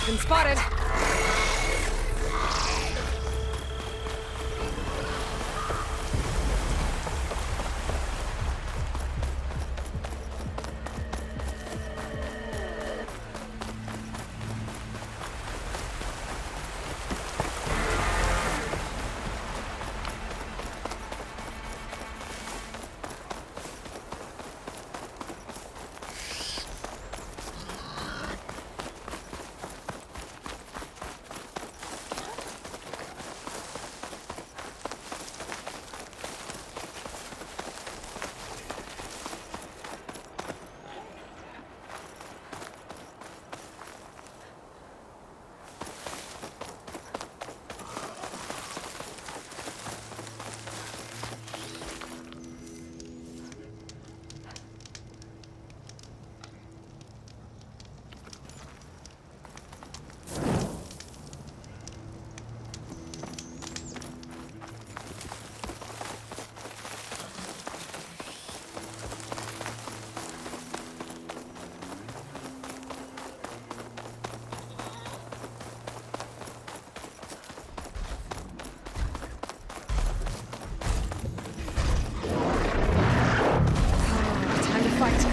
been spotted. Time to fight.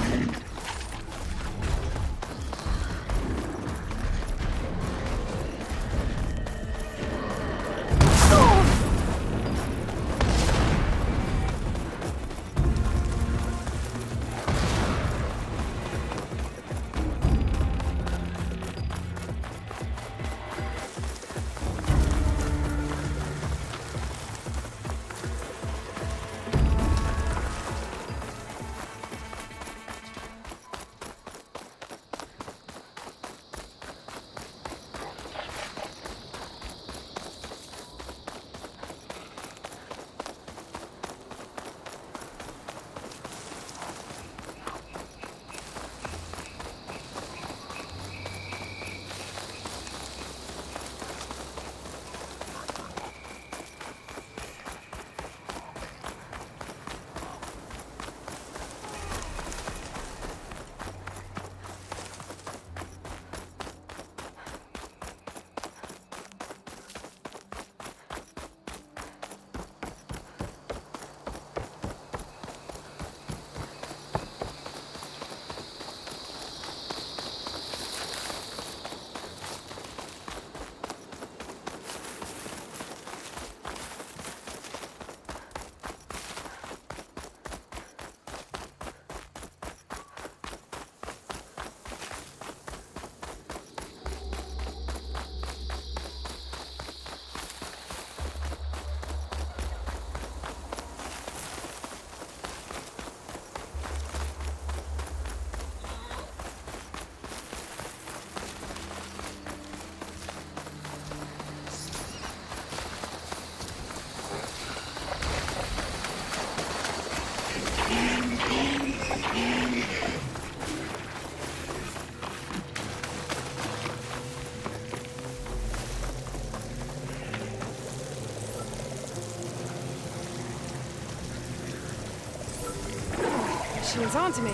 She was onto me.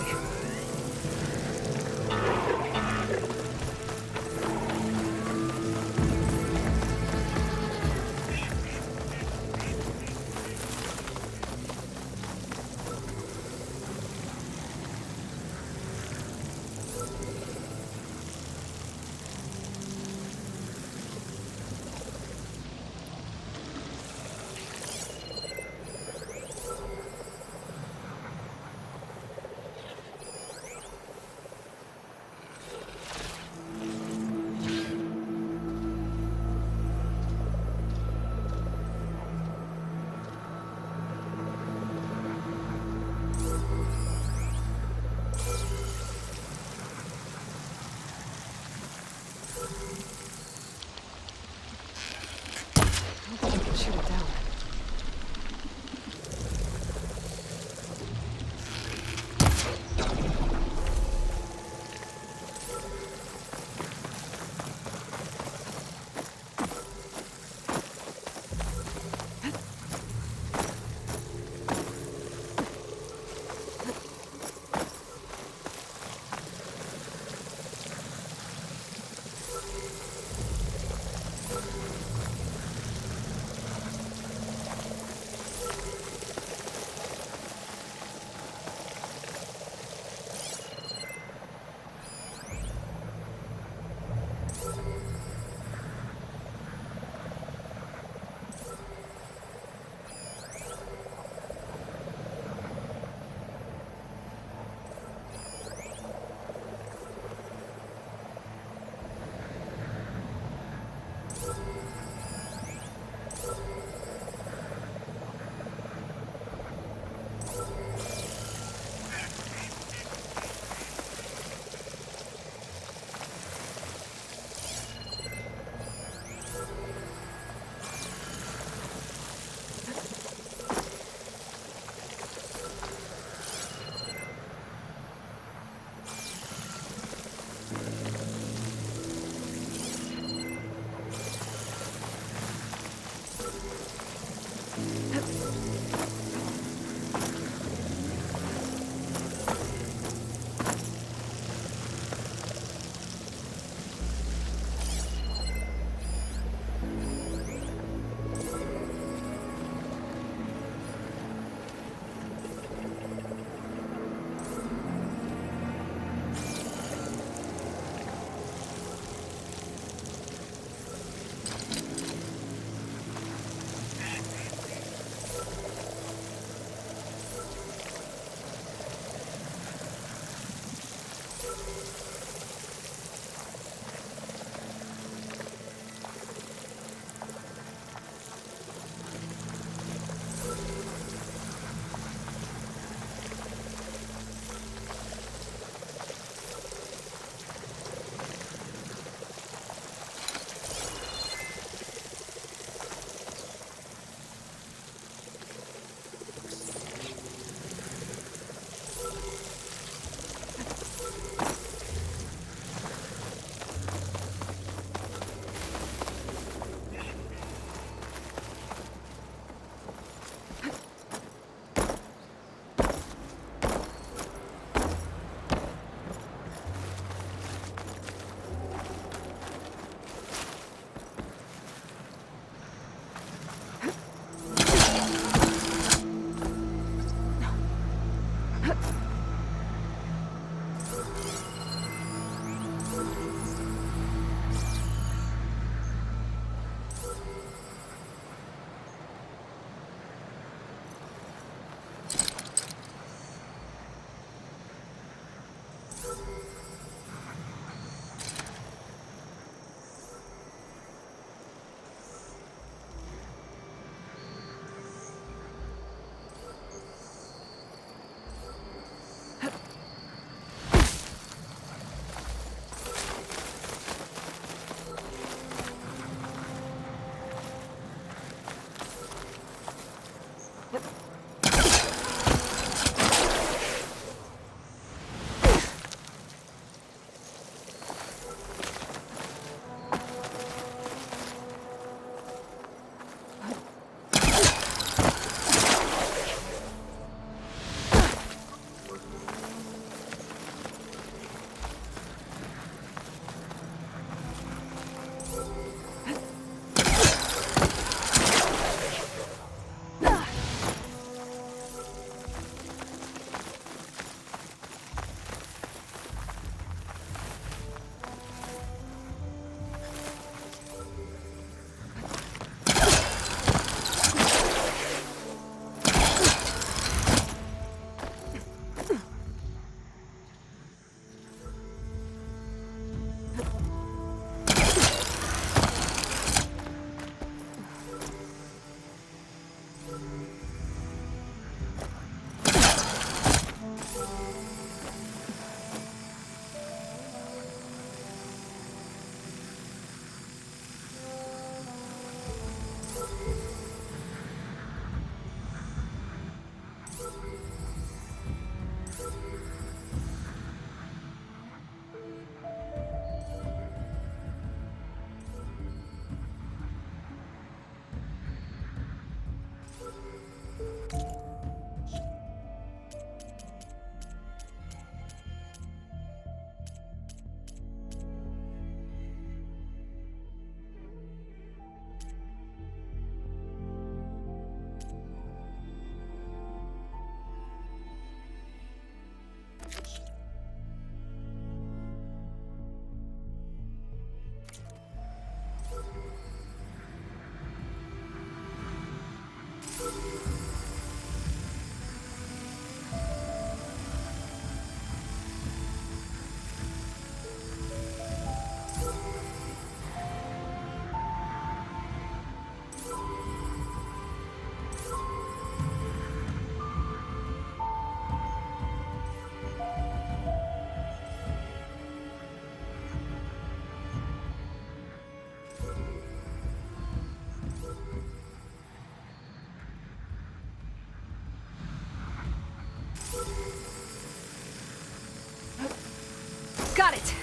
Got it!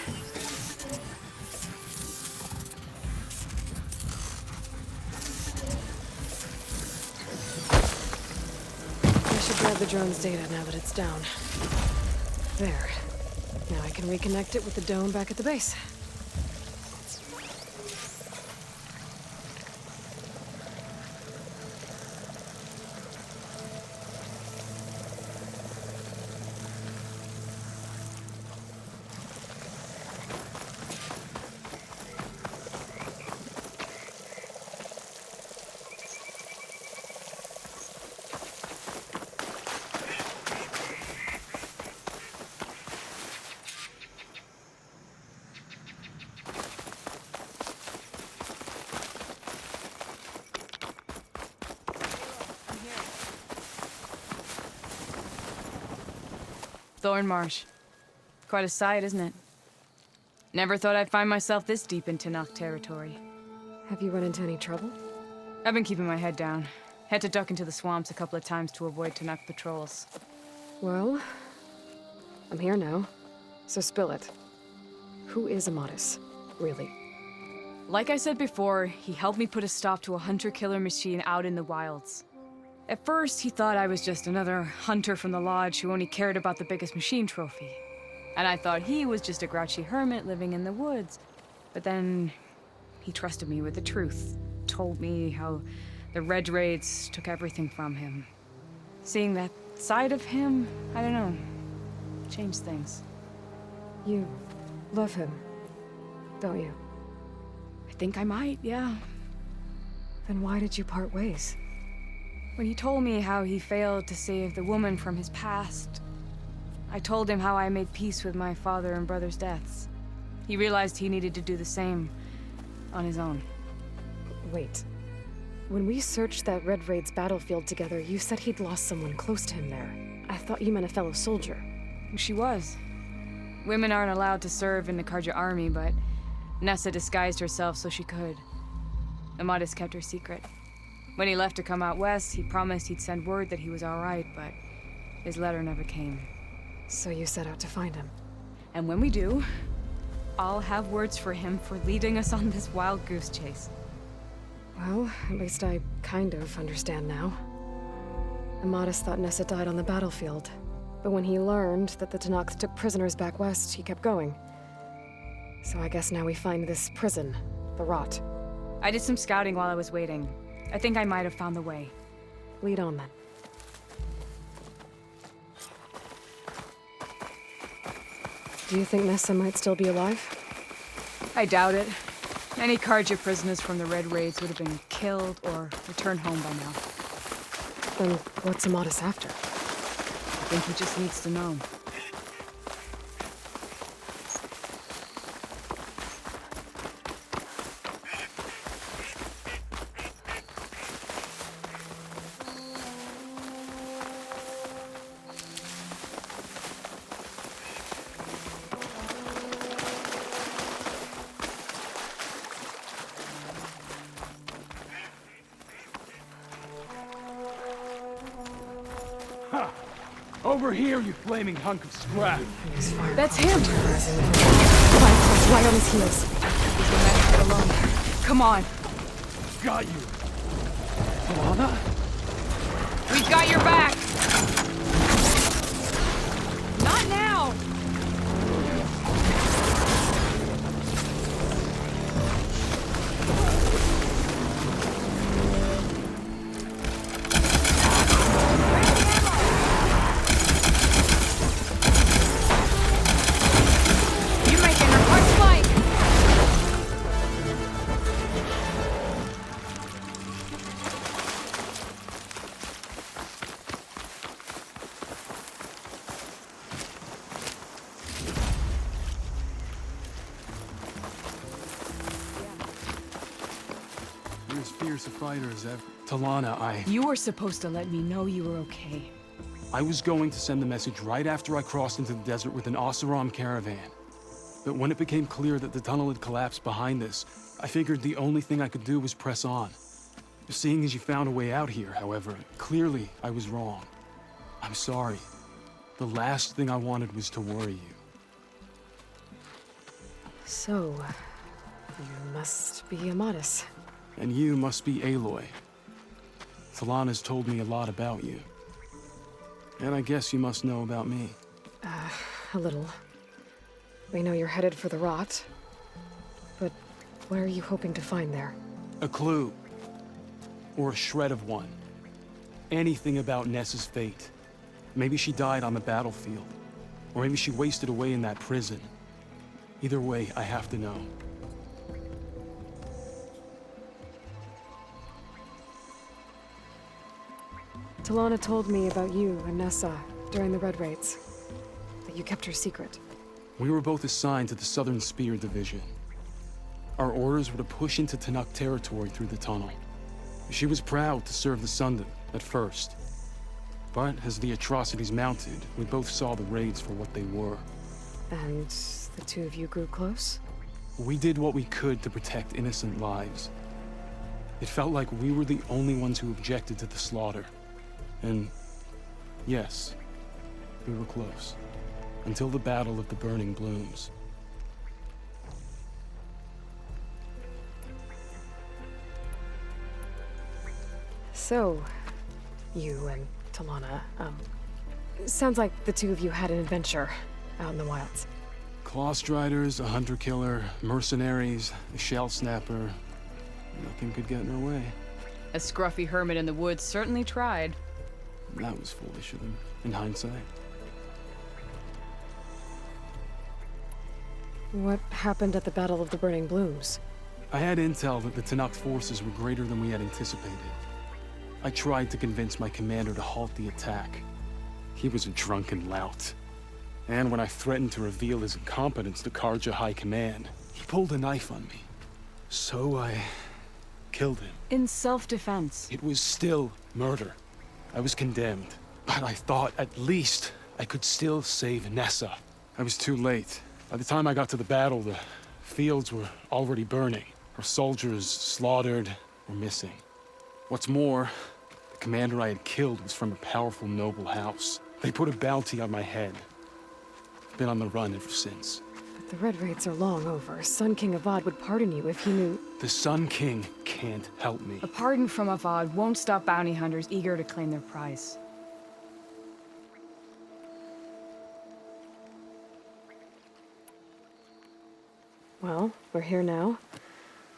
I should grab the drone's data now that it's down. There. Now I can reconnect it with the dome back at the base. Thornmarsh. Quite a sight, isn't it? Never thought I'd find myself this deep into Tenakth territory. Have you run into any trouble? I've been keeping my head down. Had to duck into the swamps a couple of times to avoid Tenakth patrols. Well, I'm here now, so spill it. Who is Amadis, really? Like I said before, he helped me put a stop to a hunter-killer machine out in the wilds. At first, he thought I was just another hunter from the Lodge who only cared about the biggest machine trophy. And I thought he was just a grouchy hermit living in the woods. But then, he trusted me with the truth. Told me how the Red Raids took everything from him. Seeing that side of him, I don't know, changed things. You love him, don't you? I think I might, yeah. Then why did you part ways? When he told me how he failed to save the woman from his past, I told him how I made peace with my father and brother's deaths. He realized he needed to do the same on his own. Wait. When we searched that Red Raid's battlefield together, you said he'd lost someone close to him there. I thought you meant a fellow soldier. She was. Women aren't allowed to serve in the Carja army, but Nessa disguised herself so she could. Amadis kept her secret. When he left to come out west, he promised he'd send word that he was all right, but his letter never came. So you set out to find him. And when we do, I'll have words for him for leading us on this wild goose chase. Well, at least I kind of understand now. Amadis thought Nessa died on the battlefield, but when he learned that the Tenakth took prisoners back west, he kept going. So I guess now we find this prison, the Rot. I did some scouting while I was waiting. I think I might have found the way. Lead on then. Do you think Nessa might still be alive? I doubt it. Any Carja prisoners from the Red Raids would have been killed or returned home by now. Then what's Amadis after? I think he just needs to know. Over here, you flaming hunk of scrap! That's him! Right on his heels. He's been left alone. Come on. Got you! Talanah? We've got your back! Not now! You're making her heart spike! You're as fierce a fighter as ever. Talanah, You were supposed to let me know you were okay. I was going to send the message right after I crossed into the desert with an Oseram caravan. But when it became clear that the tunnel had collapsed behind us, I figured the only thing I could do was press on. Seeing as you found a way out here, however, clearly I was wrong. I'm sorry. The last thing I wanted was to worry you. So, you must be Amadis. And you must be Aloy. Talanah's told me a lot about you. And I guess you must know about me. A little. We know you're headed for the Rot. But what are you hoping to find there? A clue. Or a shred of one. Anything about Nessa's fate. Maybe she died on the battlefield. Or maybe she wasted away in that prison. Either way, I have to know. Talanah told me about you and Nessa during the Red Raids. That you kept her secret. We were both assigned to the Southern Spear Division. Our orders were to push into Tenakth territory through the tunnel. She was proud to serve the Sundom at first. But as the atrocities mounted, we both saw the raids for what they were. And the two of you grew close? We did what we could to protect innocent lives. It felt like we were the only ones who objected to the slaughter. And yes, we were close. Until the Battle of the Burning Blooms. So, you and Talanah, sounds like the two of you had an adventure out in the wilds. Clawstriders, a hunter-killer, mercenaries, a shell snapper. Nothing could get in our way. A scruffy hermit in the woods certainly tried. That was foolish of them, in hindsight. What happened at the Battle of the Burning Blooms? I had intel that the Tenakth forces were greater than we had anticipated. I tried to convince my commander to halt the attack. He was a drunken lout. And when I threatened to reveal his incompetence to Karja High Command, he pulled a knife on me. So I killed him. In self-defense. It was still murder. I was condemned. But I thought at least I could still save Nessa. I was too late. By the time I got to the battle, the fields were already burning. Our soldiers slaughtered or missing. What's more, the commander I had killed was from a powerful noble house. They put a bounty on my head. Been on the run ever since. But the Red Raids are long over. Sun King Avad would pardon you if he knew... The Sun King can't help me. A pardon from Avad won't stop bounty hunters eager to claim their prize. Well, we're here now.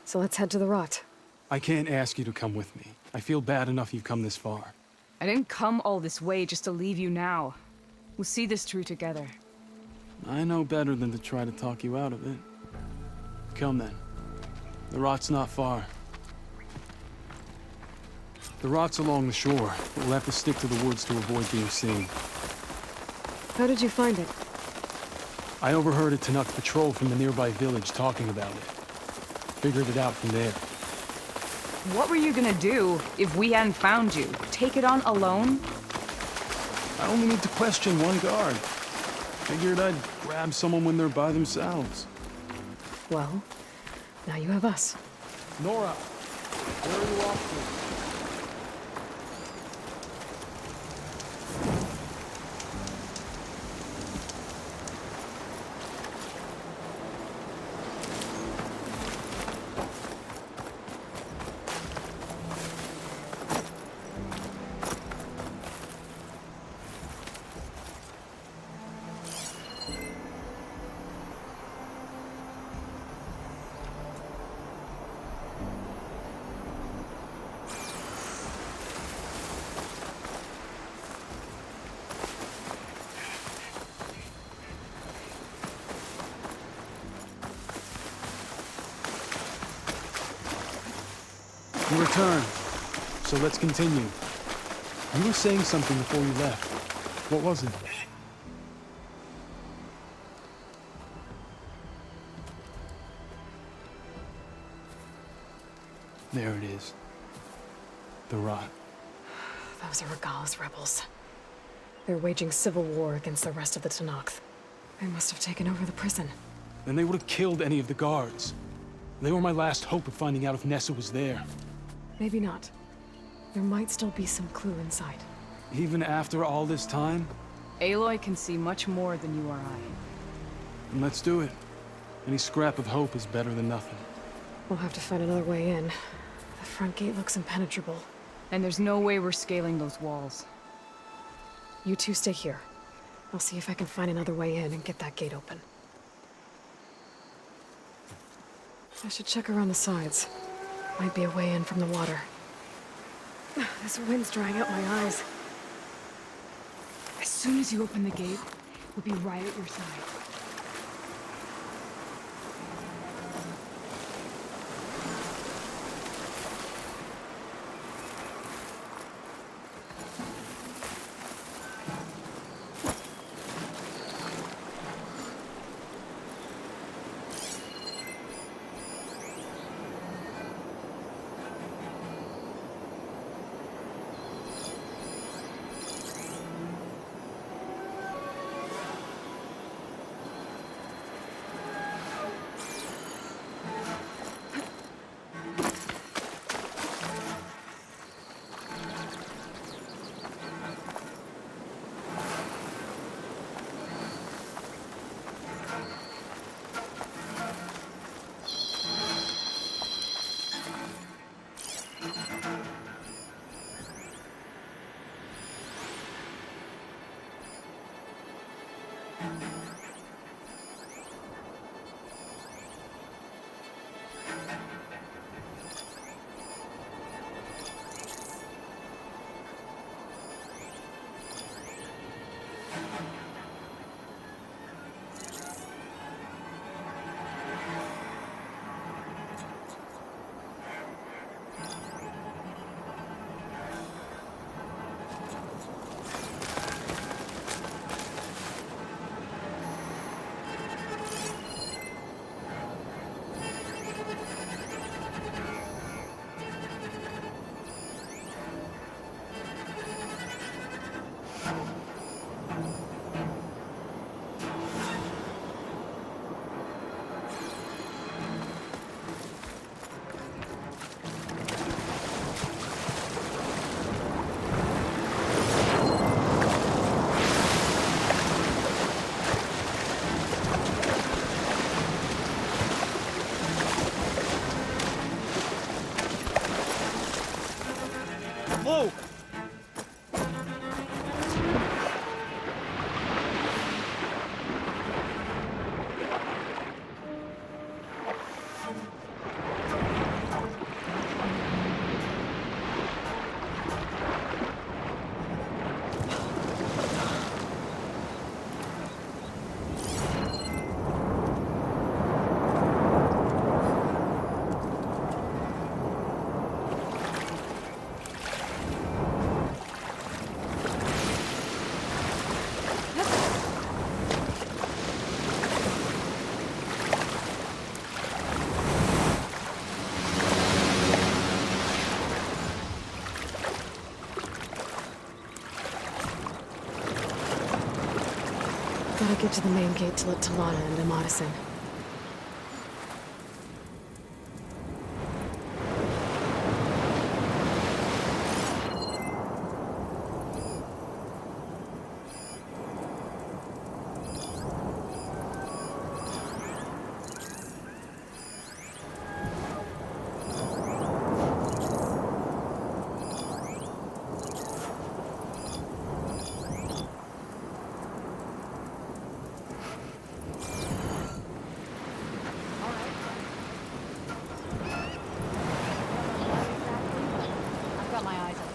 So let's head to the Rot. I can't ask you to come with me. I feel bad enough you've come this far. I didn't come all this way just to leave you now. We'll see this through together. I know better than to try to talk you out of it. Come then. The Rot's not far. The Rot's along the shore, but we'll have to stick to the woods to avoid being seen. How did you find it? I overheard a Tenakth patrol from the nearby village talking about it. Figured it out from there. What were you gonna do if we hadn't found you? Take it on alone? I only need to question one guard. Figured I'd grab someone when they're by themselves. Well, now you have us. Nora, where are you off to? You returned, so let's continue. You were saying something before you left. What was it? There it is. The Rot. Those are Regal's rebels. They're waging civil war against the rest of the Tenakth. They must have taken over the prison. Then they would have killed any of the guards. They were my last hope of finding out if Nessa was there. Maybe not. There might still be some clue inside. Even after all this time? Aloy can see much more than you or I. Then let's do it. Any scrap of hope is better than nothing. We'll have to find another way in. The front gate looks impenetrable. And there's no way we're scaling those walls. You two stay here. I'll see if I can find another way in and get that gate open. I should check around the sides. Might be a way in from the water. This wind's drying out my eyes. As soon as you open the gate, we'll be right at your side. Gotta get to the main gate to let Talana and Amadis in. I've got my eyes open.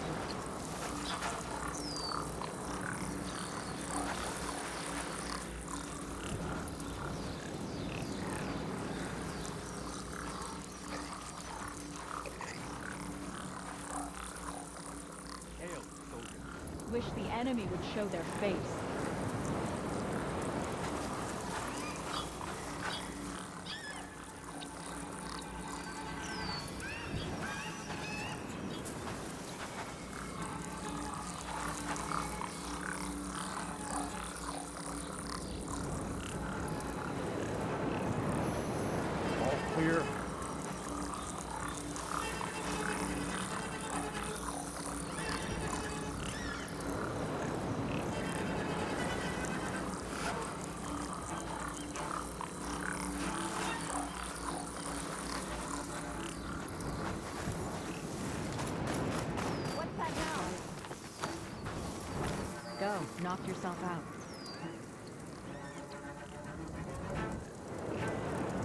Wish the enemy would show their face. All clear. What's that now? Go, knock yourself out.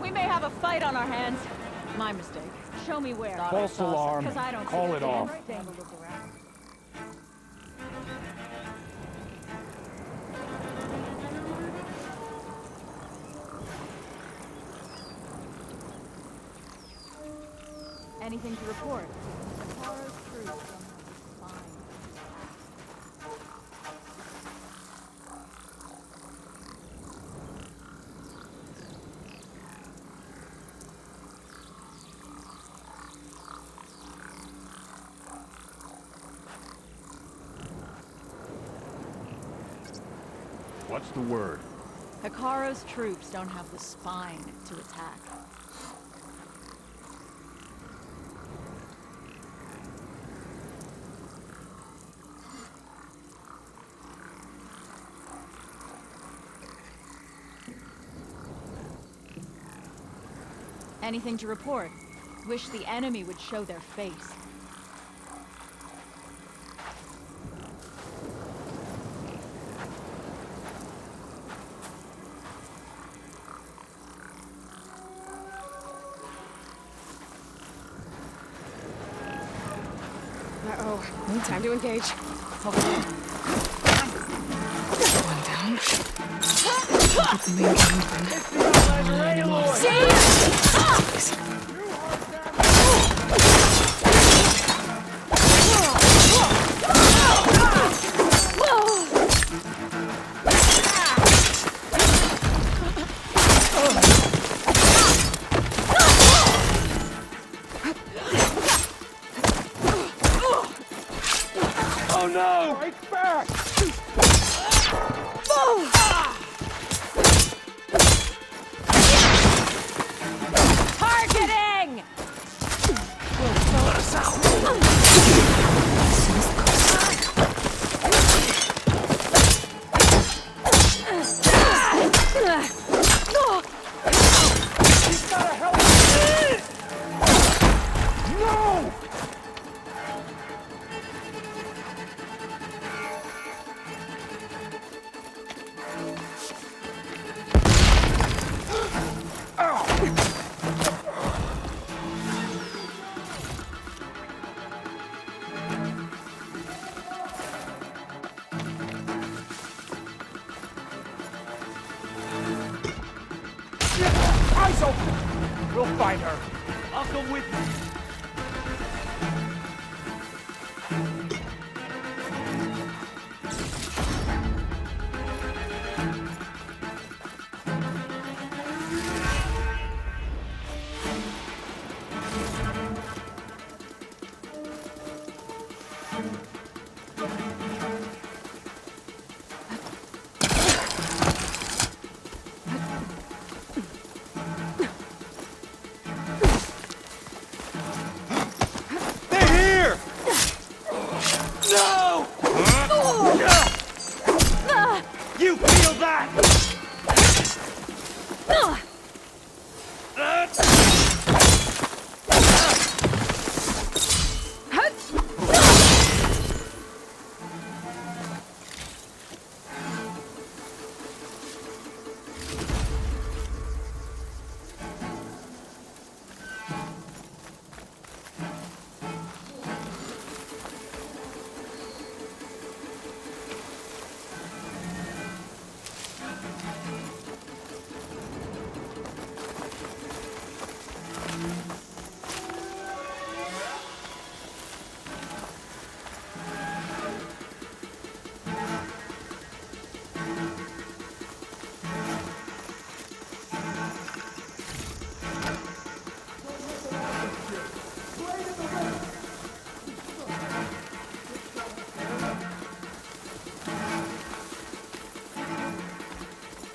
We may have a fight on our hands. My mistake. Show me where. False alarm. 'Cause I don't Call see a it damn off. thing. Anything to report? Tara's troops don't have the spine. What's the word? Hikaru's troops don't have the spine to attack. Anything to report? Wish the enemy would show their face. Uh-oh. Time to engage. One down. Keep the main gate open. Oh no! Right back! Targeting! He's gotta help me! No! Eyes open! We'll find her. I'll come with you.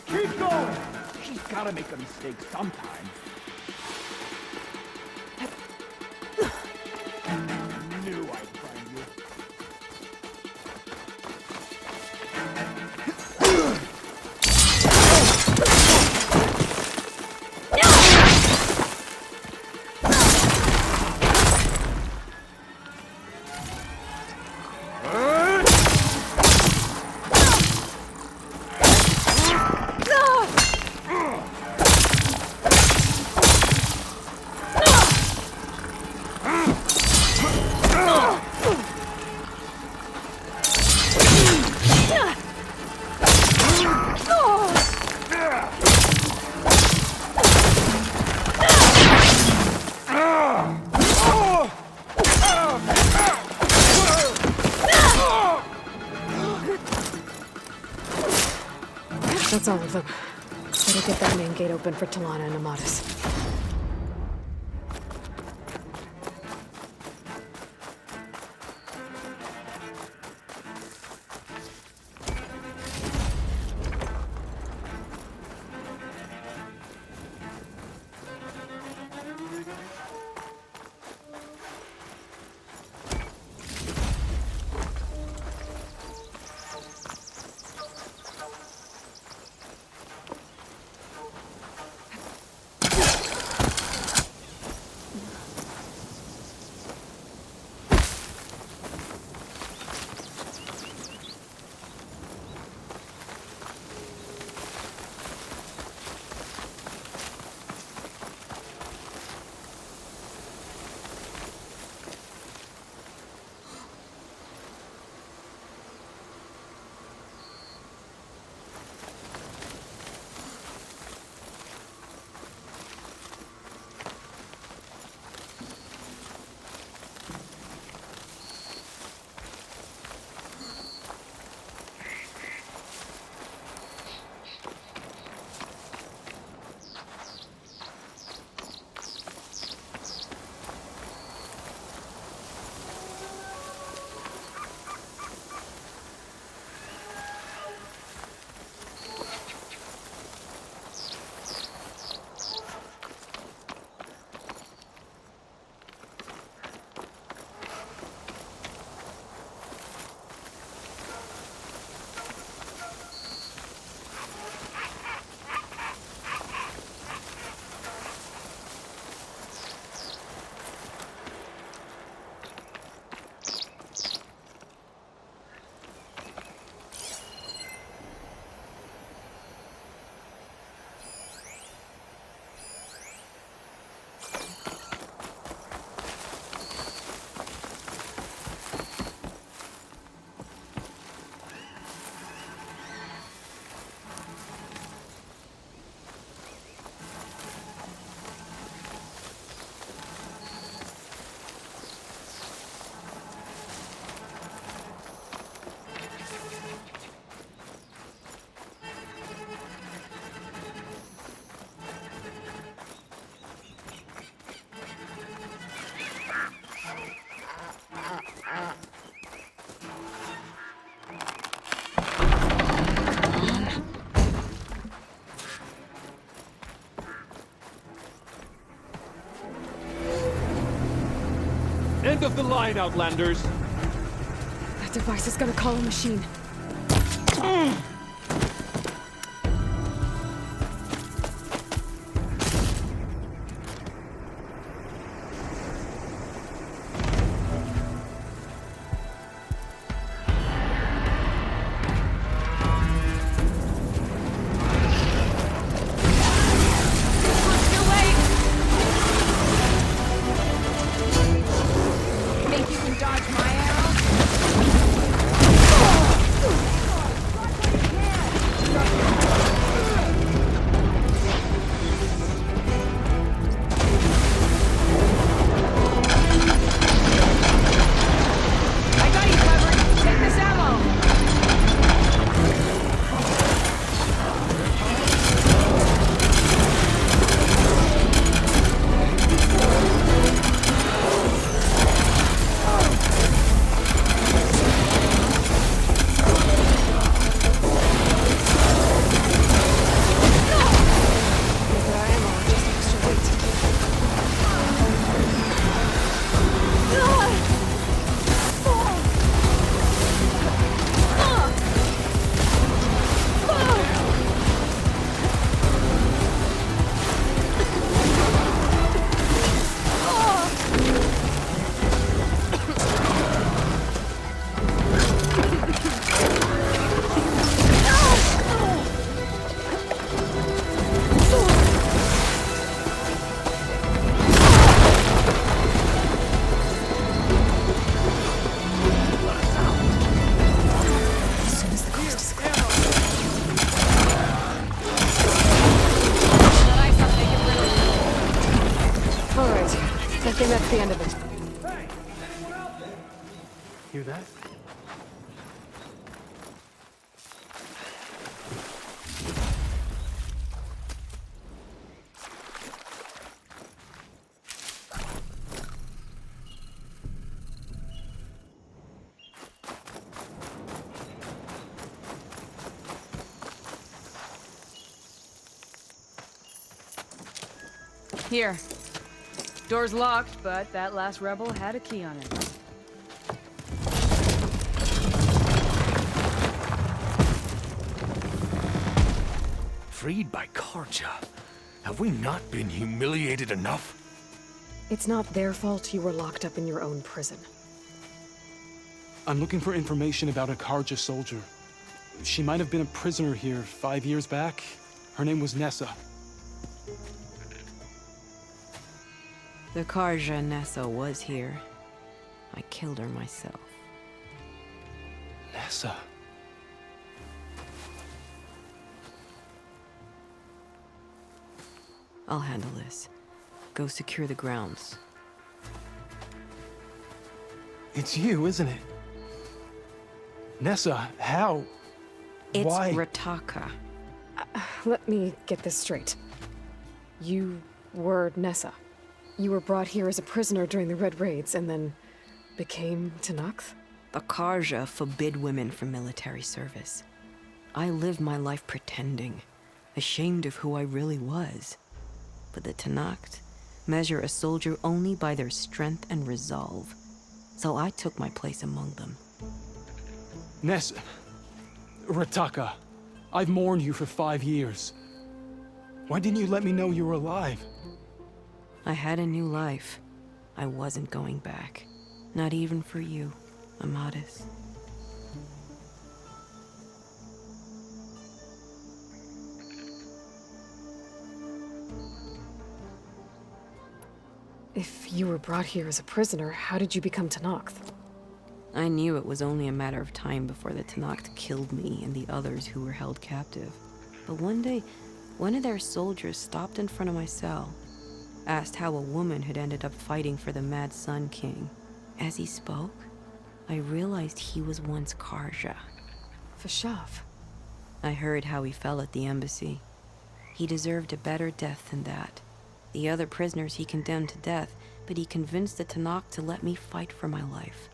Keep going! She's gotta make a mistake sometime. Knew I'd find you. That's all of them. Better get that main gate open for Talana and Amatis. End of the line, Outlanders! That device is gonna call a machine. think that's the end of it. Hear that? Here. Door's locked, but that last rebel had a key on it. Freed by Karja. Have we not been humiliated enough? It's not their fault you were locked up in your own prison. I'm looking for information about a Karja soldier. She might have been a prisoner here 5 years back. Her name was Nessa. The Karja Nessa was here. I killed her myself. Nessa. I'll handle this. Go secure the grounds. It's you, isn't it? Nessa, how? It's Why? Rataka. Let me get this straight. You were Nessa. You were brought here as a prisoner during the Red Raids and then became Tenakth? The Karja forbid women from military service. I lived my life pretending, ashamed of who I really was. But the Tenakth measure a soldier only by their strength and resolve. So I took my place among them. Nessa. Rataka. I've mourned you for 5 years. Why didn't you let me know you were alive? I had a new life. I wasn't going back. Not even for you, Amadis. If you were brought here as a prisoner, how did you become Tenakth? I knew it was only a matter of time before the Tenakth killed me and the others who were held captive. But one day, one of their soldiers stopped in front of my cell, asked how a woman had ended up fighting for the Mad Sun King. As he spoke, I realized he was once Karja. Fashav. I heard how he fell at the embassy. He deserved a better death than that. The other prisoners he condemned to death, but he convinced the Tenakth to let me fight for my life.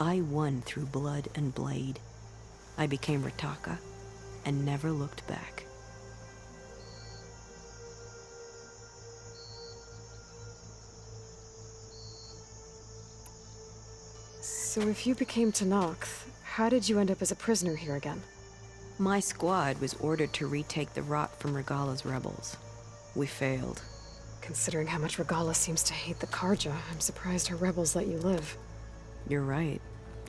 I won through blood and blade. I became Rataka and never looked back. So if you became Tenakth, how did you end up as a prisoner here again? My squad was ordered to retake the Rot from Regala's rebels. We failed. Considering how much Regala seems to hate the Karja, I'm surprised her rebels let you live. You're right.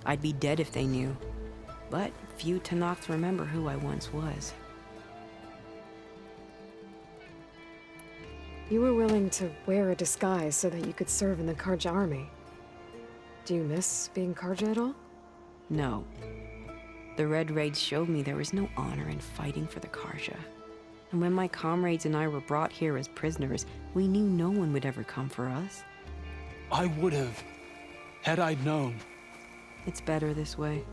I'd be dead if they knew. But few Tenakth remember who I once was. You were willing to wear a disguise so that you could serve in the Karja army. Do you miss being Karja at all? No. The Red Raids showed me there was no honor in fighting for the Karja. And when my comrades and I were brought here as prisoners, we knew no one would ever come for us. I would have, had I known. It's better this way.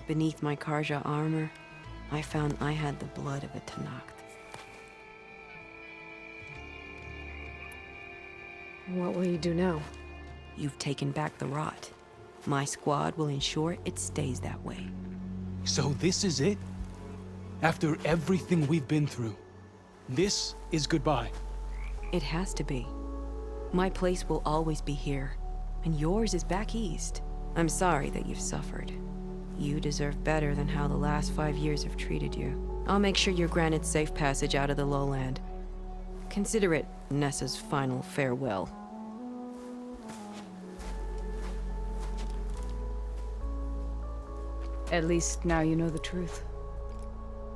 Beneath my Karja armor, I found I had the blood of a Tenakth. What will you do now? You've taken back the Rot. My squad will ensure it stays that way. So this is it? After everything we've been through, this is goodbye. It has to be. My place will always be here, and yours is back east. I'm sorry that you've suffered. You deserve better than how the last 5 years have treated you. I'll make sure you're granted safe passage out of the lowland. Consider it Nessa's final farewell. At least now you know the truth.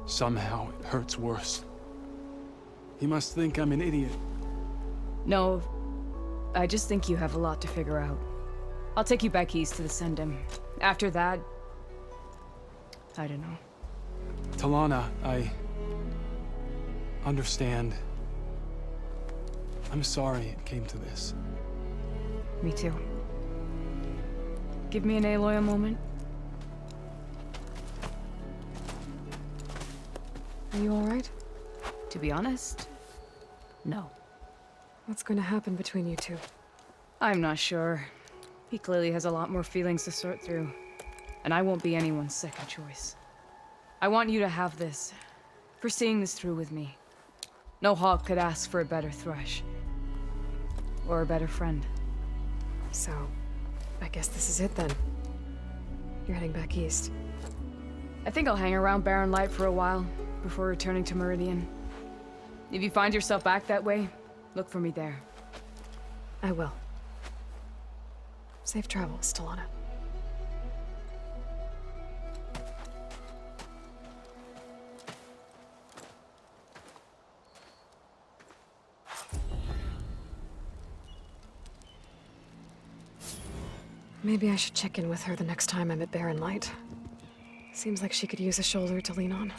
Somehow it hurts worse. He must think I'm an idiot. No, I just think you have a lot to figure out. I'll take you back east to the Sendem. After that, I don't know. Talana, I understand. I'm sorry it came to this. Me too. Give me an Aloy a moment. Are you alright? To be honest, no. What's going to happen between you two? I'm not sure. He clearly has a lot more feelings to sort through. And I won't be anyone's second choice. I want you to have this, for seeing this through with me. No hawk could ask for a better thrush. Or a better friend. So, I guess this is it then. You're heading back east. I think I'll hang around Barren Light for a while, before returning to Meridian. If you find yourself back that way, look for me there. I will. Safe travels, Talana. Maybe I should check in with her the next time I'm at Barren Light. Seems like she could use a shoulder to lean on.